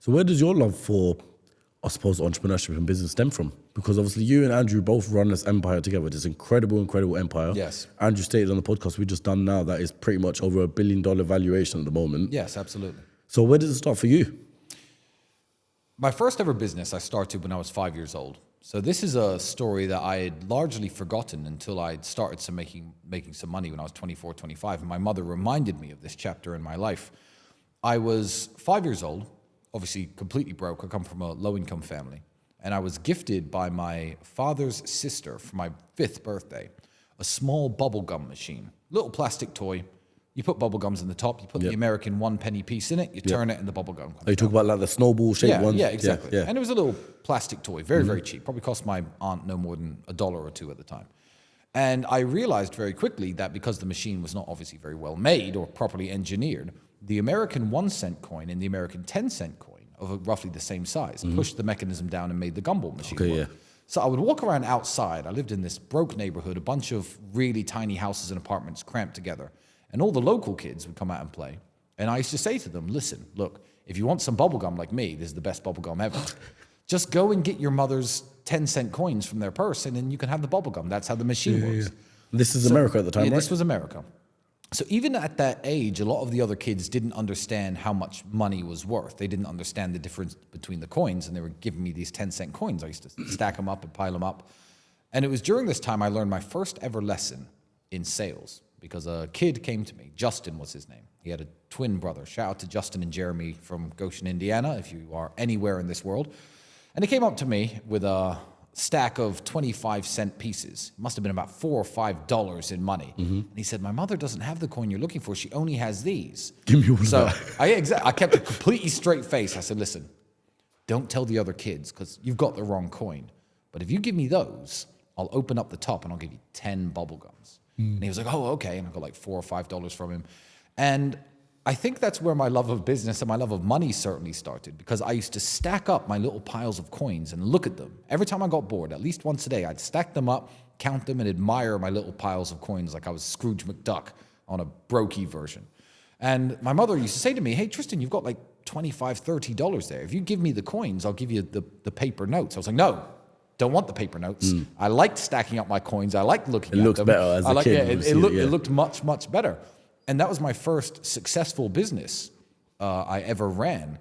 So where does your love for, I suppose, entrepreneurship and business stem from? Because obviously you and Andrew both run this empire together, this incredible empire. Yes. Andrew stated on the podcast we just done now that is pretty much over $1 billion valuation at the moment. Yes, absolutely. So where does it start for you? My first ever business I started when I was 5 years old. So this is a story that I had largely forgotten until I started making some money when I was 24, 25. And my mother reminded me of this chapter in my life. I was 5 years old, obviously completely broke. I come from a low-income family. And I was gifted by my father's sister for my 5th birthday a small bubblegum machine, little plastic toy. You put bubble gums in the top, you put the American 1-penny piece in it, you turn it and the bubble gum comes Oh, you talk about like the snowball shaped ones? Yeah, exactly. Yeah. And it was a little plastic toy, very, very cheap. Probably cost my aunt no more than $1 or $2 at the time. And I realized very quickly that because the machine was not obviously very well made or properly engineered, the American 1-cent coin and the American 10-cent coin of roughly the same size pushed the mechanism down and made the gumball machine work. So I would walk around outside. I lived in this broke neighborhood, a bunch of really tiny houses and apartments cramped together. And all the local kids would come out and play. And I used to say to them, listen, look, if you want some bubble gum like me, this is the best bubble gum ever. Just go and get your mother's 10-cent coins from their purse, and then you can have the bubble gum. That's how the machine works. This is America at the time, right? This was America. So even at that age, a lot of the other kids didn't understand how much money was worth. They didn't understand the difference between the coins, and they were giving me these 10-cent coins. I used to stack them up and pile them up. And it was during this time I learned my first ever lesson in sales, because a kid came to me. Justin was his name. He had a twin brother. Shout out to Justin and Jeremy from Goshen, Indiana, if you are anywhere in this world. And he came up to me with a stack of 25-cent pieces. It must have been about $4 or $5 in money. And he said, my mother doesn't have the coin you're looking for. She only has these. Give me all of that. I kept a completely straight face. I said, listen, don't tell the other kids because you've got the wrong coin. But if you give me those, I'll open up the top and I'll give you 10 bubble gums. And he was like, oh, okay. And I got like $4 or $5 from him. And I think that's where my love of business and my love of money certainly started, because I used to stack up my little piles of coins and look at them. Every time I got bored, at least once a day, I'd stack them up, count them, and admire my little piles of coins like I was Scrooge McDuck on a brokey version. And my mother used to say to me, hey, Tristan, you've got like $25, $30 there. If you give me the coins, I'll give you the paper notes. I was like, no. Don't want the paper notes. I liked stacking up my coins. I liked looking at them. It looks better as a kid. It looked much, much better. And that was my first successful business I ever ran.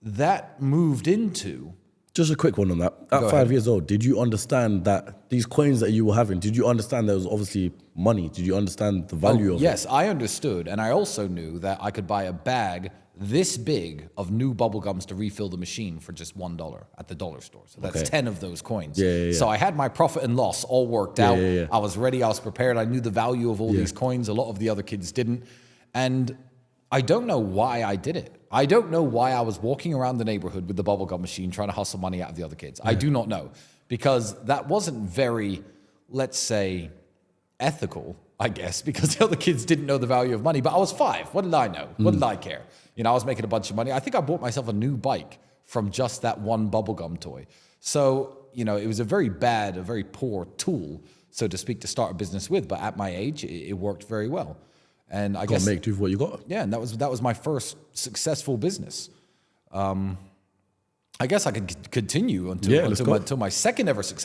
That moved into... Just a quick one on that. At 5 years old, did you understand that these coins that you were having, did you understand there was obviously money? Did you understand the value of it? Yes, I understood. And I also knew that I could buy a bag this big of new bubble gums to refill the machine for just $1 at the dollar store. So that's 10 of those coins. So I had my profit and loss all worked out. I was ready. I was prepared. I knew the value of all these coins. A lot of the other kids didn't. And I don't know why I did it. I don't know why I was walking around the neighborhood with the bubblegum machine trying to hustle money out of the other kids. I do not know, because that wasn't very, let's say, ethical, I guess, because the other kids didn't know the value of money. But I was 5. What did I know? What did I care? You know, I was making a bunch of money. I think I bought myself a new bike from just that one bubblegum toy. So, you know, it was a very poor tool, so to speak, to start a business with. But at my age, it worked very well. And I guess make do with what you got. Yeah, and that was my first successful business. I guess I could continue until my second ever successful